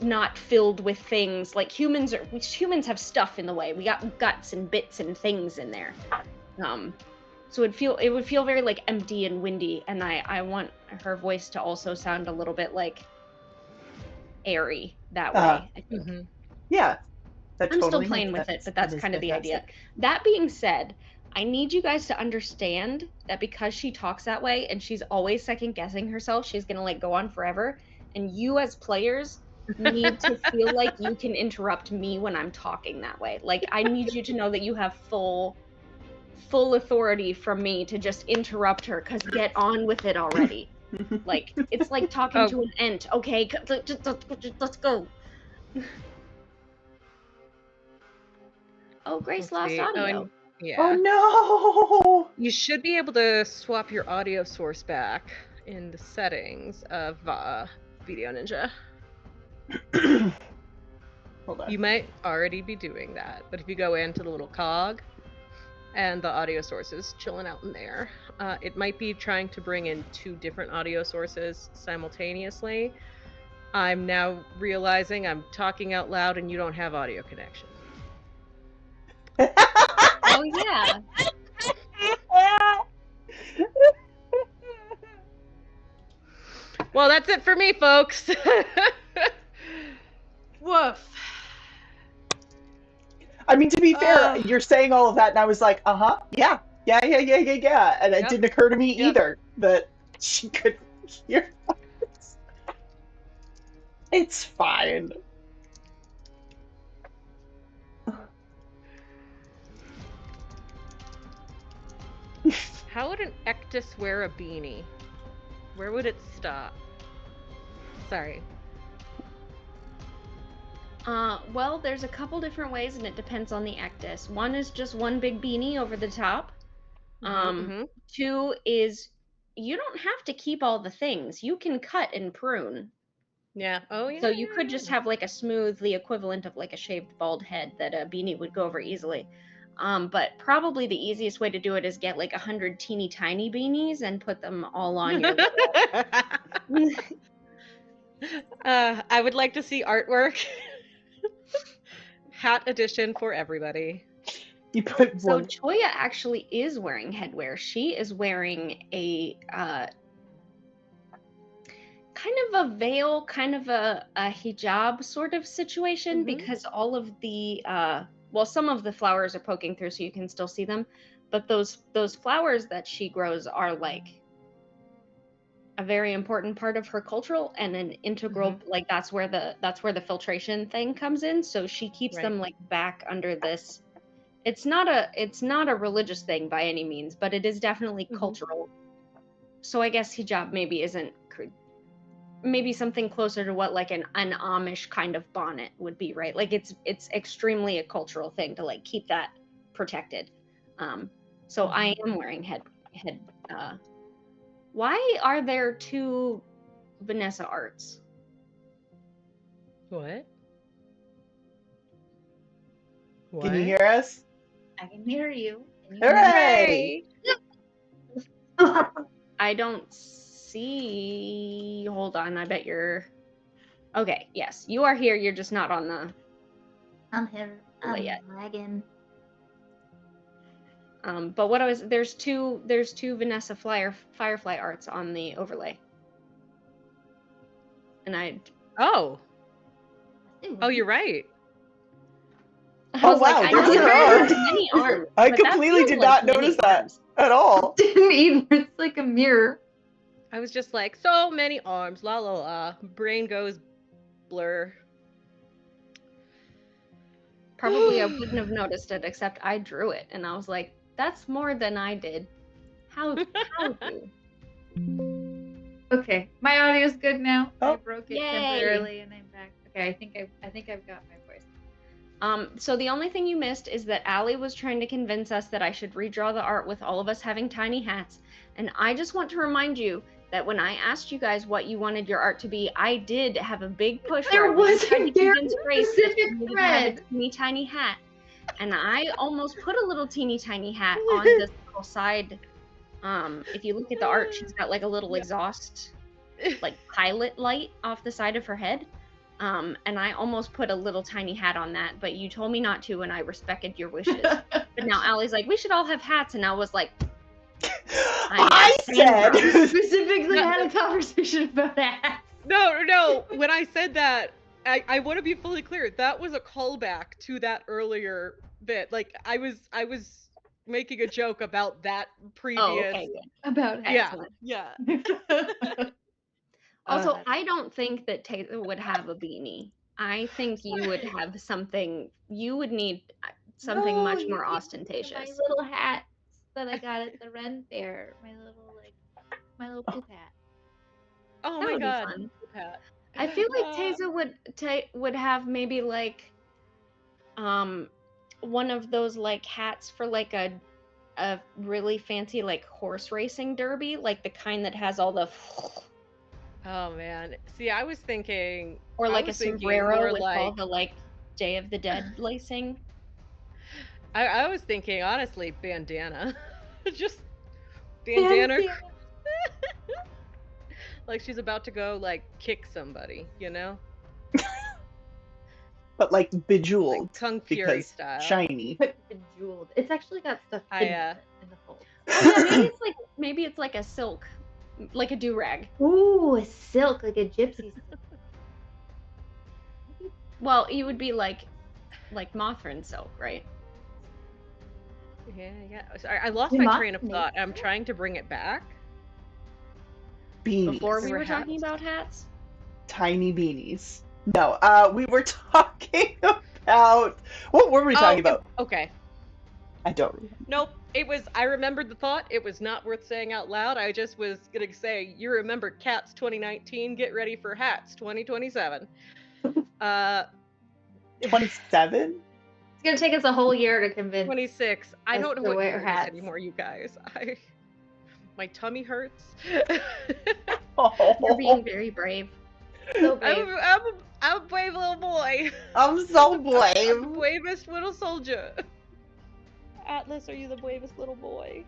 not filled with things. Like humans have stuff in the way. We got guts and bits and things in there. So it would feel very like empty and windy, and I want her voice to also sound a little bit like airy that way. I think. Yeah. I'm still playing with it, but that's kind of the idea. That being said, I need you guys to understand that because she talks that way and she's always second guessing herself, she's gonna like go on forever. And you as players need to feel like you can interrupt me when I'm talking that way. Like I need you to know that you have full authority from me to just interrupt her, because get on with it already. Like it's like talking to an ant. Okay, let's go. Oh, Grace lost audio. Yeah. Oh no! You should be able to swap your audio source back in the settings of Video Ninja. Hold on. You might already be doing that, but if you go into the little cog and the audio sources chilling out in there, it might be trying to bring in 2 different audio sources simultaneously. I'm now realizing I'm talking out loud and you don't have audio connection. Oh yeah. Well, that's it for me, folks. Woof. I mean, to be fair, you're saying all of that, and I was like, yeah. And it Yep. didn't occur to me Yep. either that she could hear us. It's fine. How would an ectus wear a beanie? Where would it stop? Sorry. Well, there's a couple different ways, and it depends on the ectus. One is just one big beanie over the top. Mhm. 2 is you don't have to keep all the things. You can cut and prune. Yeah. Oh, yeah. So you could just have like a smooth, the equivalent of like a shaved bald head that a beanie would go over easily. But probably the easiest way to do it is get like 100 teeny tiny beanies and put them all on your I would like to see artwork. Hat edition for everybody. You put So one. Choya actually is wearing headwear. She is wearing a kind of a veil, kind of a hijab sort of situation, because all of the well, some of the flowers are poking through so you can still see them, but those flowers that she grows are like a very important part of her cultural and an integral, like that's where the filtration thing comes in. So she keeps them like back under this. It's not a religious thing by any means, but it is definitely cultural. So I guess hijab maybe isn't, maybe something closer to what like an Amish kind of bonnet would be, right? Like it's extremely a cultural thing to like keep that protected. So I am wearing head. Why are there 2 Vanessa arts? What? Can you hear us? I can hear you. Hooray! I don't see. Hold on, I bet you're. Okay, yes, you are here. You're just not on the. I'm here. I'm yet. lagging. But what I was there's two Vanessa Firefly arts on the overlay, and Oh, you're right. I Oh was like, wow, I know there there are. are many arms. I but that completely feels did like not many notice that arms. at all. Didn't either. It's like a mirror. I was just like, so many arms, la la la. Brain goes blur. Probably I wouldn't have noticed it, except I drew it, and I was like, that's more than I did. How do? Okay, my audio's good now. Oh. I broke it Yay. temporarily, and I'm back. Okay, I think I've got my voice. So the only thing you missed is that Allie was trying to convince us that I should redraw the art with all of us having tiny hats, and I just want to remind you that when I asked you guys what you wanted your art to be, I did have a big push. There was a very specific thread. A teeny tiny hat, and I almost put a little teeny tiny hat on this little side. If you look at the art, she's got like a little exhaust, like pilot light off the side of her head. And I almost put a little tiny hat on that, but you told me not to, and I respected your wishes. But now Allie's like, we should all have hats, and I was like, I said We specifically had a conversation about that. No. When I said that, I want to be fully clear. That was a callback to that earlier bit. Like I was making a joke about that previous. oh, okay, good. About Excellent. Yeah. Also, I don't think that Taylor would have a beanie. I think you would have something. You would need something much more ostentatious. My little hats that I got at the Ren Fair. My little poop hat. Oh That my would be god. fun. Pat. I feel like Taser would have maybe like one of those like hats for like a really fancy like horse racing derby, like the kind that has all the Oh man. See, I was thinking or like a sombrero with like all the like Day of the Dead lacing. I was thinking, honestly, bandana. Just bandana. Like she's about to go, like, kick somebody, you know? But like Like bejeweled Kung Fury because style. shiny. But bejeweled. It's actually got stuff hidden in the fold. Oh yeah, maybe it's like a silk, like a do-rag. Ooh, a silk, like a gypsy silk. Well, you would be like Mothrin silk, right? Yeah. Sorry, I lost You my must train of make thought. I'm it. trying to bring it back. Beanies. Before we There were were talking hats. about hats. Tiny beanies. No, we were talking about what were we talking about? Okay. I don't remember. Nope. I remembered the thought. It was not worth saying out loud. I just was gonna say, you remember Cats 2019, get ready for Hats 2027. 27? It's gonna take us a whole year to convince 26. I us don't know to what wear year it is hats. anymore, you guys. My tummy hurts. You're being very brave. So brave. I'm a brave little boy. I'm so I'm the brave. bravest little soldier. Atlas, are you the bravest little boy?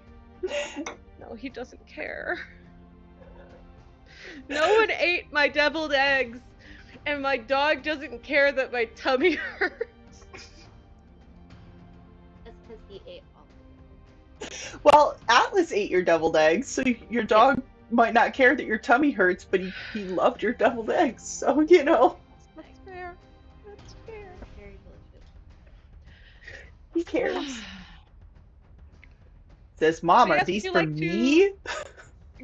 No, he doesn't care. No one ate my deviled eggs, and my dog doesn't care that my tummy hurts. That's because he ate all of it. Well, Atlas ate your deviled eggs, so your dog might not care that your tummy hurts, but he loved your deviled eggs, so you know. That's fair. That's fair. Very delicious. He cares. Says, Mom, But are yes, these would you for like me?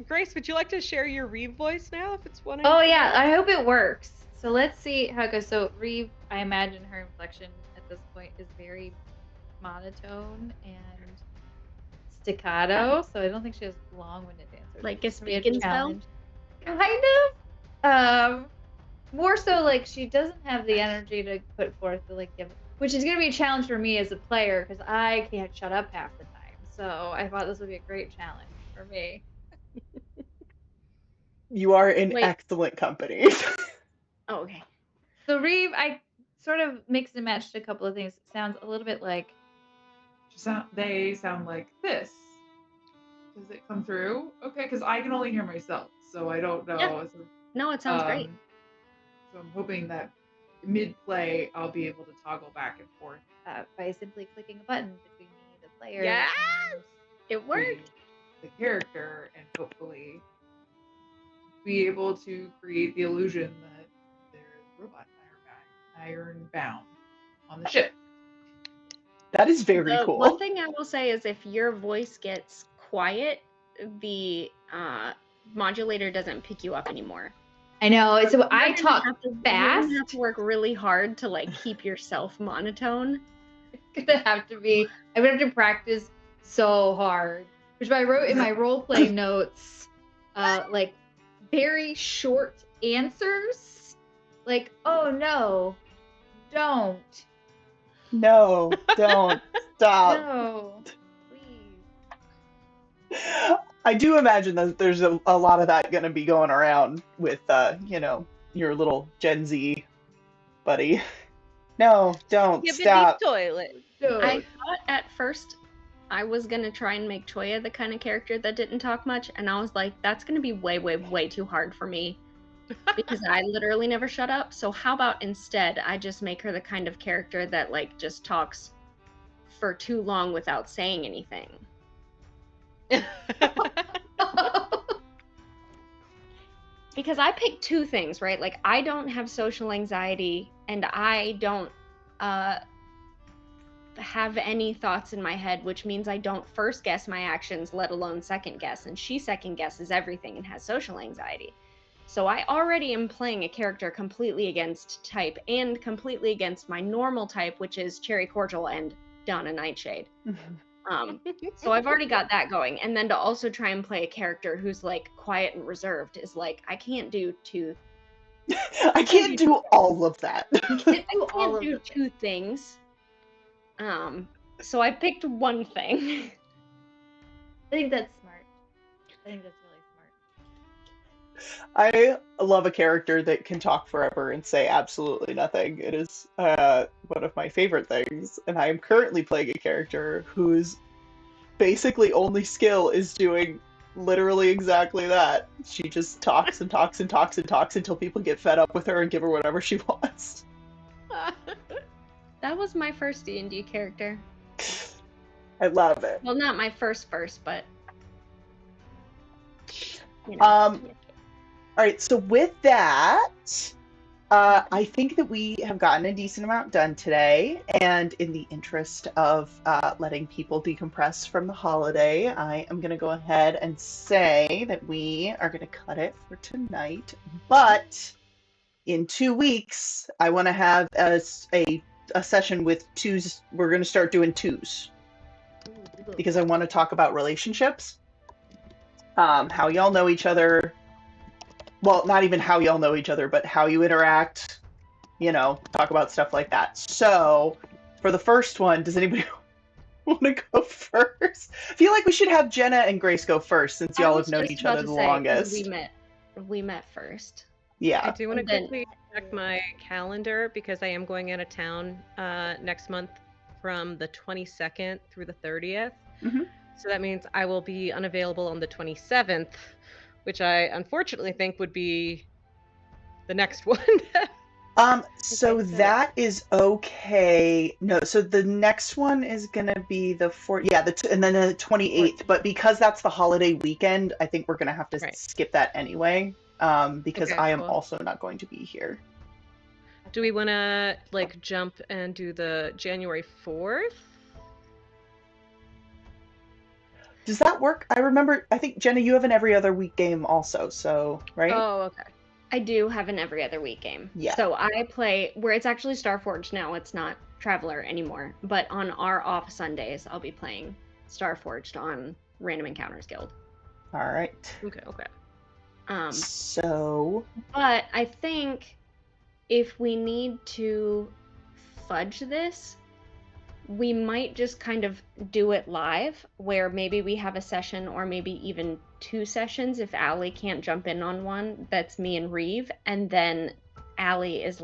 Grace, would you like to share your Reeve voice now, if it's one? Oh yeah, I hope it works. So let's see how it goes. So Reeve, I imagine her inflection at this point is very monotone and staccato. So I don't think she has long-winded answers. Like a It's gonna be speaking spell? challenge. Kind of. More so like she doesn't have the energy to put forth the like give, which is gonna be a challenge for me as a player because I can't shut up half the time. So I thought this would be a great challenge for me. You are in Wait. excellent company. Oh, okay. So Reeve, I sort of mixed and matched a couple of things. It sounds a little bit like They sound like this. Does it come through? Okay, because I can only hear myself, so I don't know. Yeah. So, No, it sounds great. So I'm hoping that mid-play I'll be able to toggle back and forth. by simply clicking a button between me, the player, Yes! and It worked. The character, and hopefully be able to create the illusion that there's robot iron bound on the ship. That is very The cool. one thing I will say is if your voice gets quiet, the modulator doesn't pick you up anymore. I know. So I You're talk gonna have to- fast. You have to work really hard to like keep yourself monotone. It's gonna have to be. I would have to practice so hard. Which I wrote in my role play notes, like very short answers, like "Oh no, don't, No, don't stop. no, please." I do imagine that there's a lot of that going to be going around with, your little Gen Z buddy. No, don't stop. Toilet. I thought at first I was gonna try and make Choya the kind of character that didn't talk much, and I was like, that's gonna be way, way, way too hard for me because I literally never shut up. So how about instead I just make her the kind of character that like just talks for too long without saying anything. Because I picked two things, right? Like I don't have social anxiety and I don't have any thoughts in my head, which means I don't first guess my actions, let alone second guess. And she second guesses everything and has social anxiety. So I already am playing a character completely against type and completely against my normal type, which is Cherry Cordial and Donna Nightshade. So I've already got that going. And then to also try and play a character who's like quiet and reserved is like, I can't do two. I can't do all of that. I can't do two things. So I picked one thing. I think that's smart. I think that's really I love a character that can talk forever and say absolutely nothing. It is one of my favorite things, and I am currently playing a character whose basically only skill is doing literally exactly that. She just talks and talks and talks and talks until people get fed up with her and give her whatever she wants. That was my first D&D character. I love it. Well, not my first, but All right, so with that, I think that we have gotten a decent amount done today, and in the interest of letting people decompress from the holiday, I am going to go ahead and say that we are going to cut it for tonight, but in 2 weeks, I want to have a session with twos. We're going to start doing twos, because I want to talk about relationships, how y'all know each other. Well, not even how y'all know each other, but how you interact, talk about stuff like that. So, for the first one, does anybody want to go first? I feel like we should have Jenna and Grace go first, since y'all have known each other the longest. We met first. Yeah. I do want to quickly check my calendar because I am going out of town next month from the 22nd through the 30th. Mm-hmm. So that means I will be unavailable on the 27th, which I unfortunately think would be the next one. So that is okay. No, so the next one is gonna be the 4th, yeah, and then the 28th. But because that's the holiday weekend, I think we're gonna have to skip that anyway. Because I am also not going to be here. Do we want to jump and do the January 4th? Does that work? I think, Jenna, you have an every other week game also, so, right? Oh, okay. I do have an every other week game. Yeah. So I play, where it's actually Starforged now, it's not Traveler anymore, but on our off Sundays, I'll be playing Starforged on Random Encounters Guild. All right. Okay. But I think if we need to fudge this, we might just kind of do it live, where maybe we have a session or maybe even 2 sessions if Allie can't jump in on one. That's me and Reeve, and then Allie is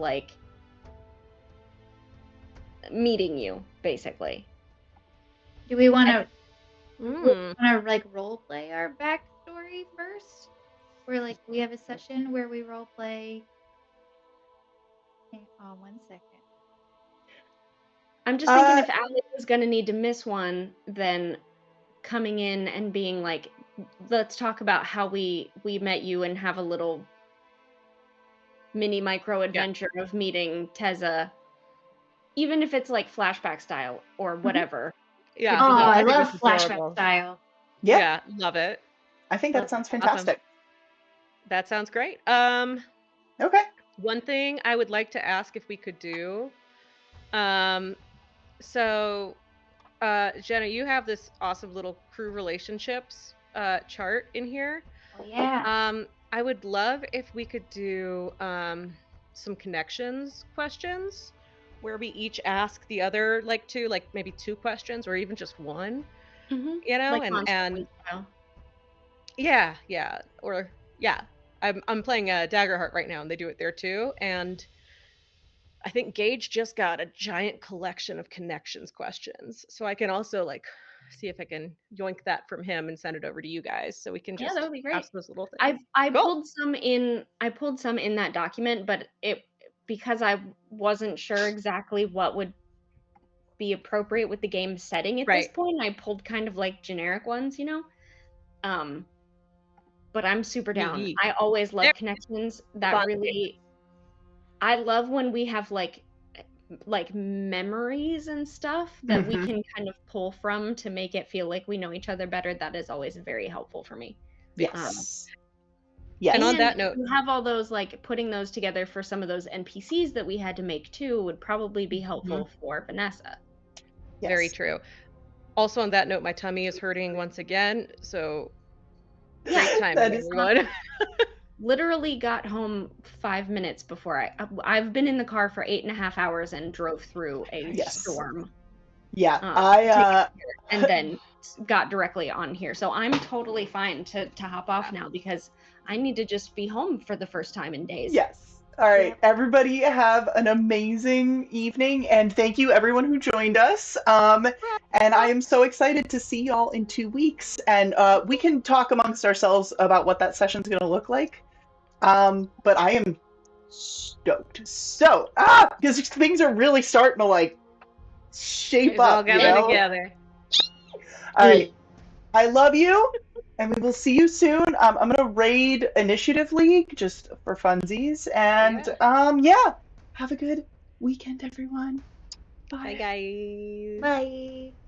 meeting you, basically. Do we want to role play our backstory first? Where we have a session where we role play. Hang on 1 second. I'm just thinking if Allie was going to need to miss one, then coming in and being like, let's talk about how we met you and have a little mini micro adventure of meeting Teza, even if it's flashback style or whatever. Yeah. Oh, I love flashback style. Yeah, love it. I think that sounds fantastic. Awesome. That sounds great. Okay. One thing I would like to ask if we could do, so Jenna, you have this awesome little crew relationships chart in here. Oh, yeah. I would love if we could do some connections questions where we each ask the other maybe 2 questions or even just one. Mm-hmm. And yeah. I'm playing Daggerheart right now, and they do it there too. And I think Gage just got a giant collection of connections questions, so I can also see if I can yoink that from him and send it over to you guys, so we can just that would be great. ask those little things. I pulled some in that document, but because I wasn't sure exactly what would be appropriate with the game setting at this point, I pulled kind of generic ones, but I'm super down. I always love connections. That really, I love when we have memories and stuff that we can kind of pull from to make it feel like we know each other better. That is always very helpful for me. Yes. And on that note, you have all those putting those together for some of those NPCs that we had to make too would probably be helpful for Vanessa. Yes. Very true. Also on that note, my tummy is hurting once again, so great time, everyone. Literally got home 5 minutes before I've been in the car for 8.5 hours and drove through a storm. Yeah, and then got directly on here. So I'm totally fine to hop off now because I need to just be home for the first time in days. Yes. All right. Yep. Everybody have an amazing evening, and thank you everyone who joined us. And I am so excited to see y'all in 2 weeks, and we can talk amongst ourselves about what that session's going to look like. But I am stoked. So, because things are really starting to like shape It's all up, you coming know? together. All right. I love you, and we will see you soon. I'm gonna raid Initiative League just for funsies, and yeah, have a good weekend, everyone. Bye, Bye. guys. Bye.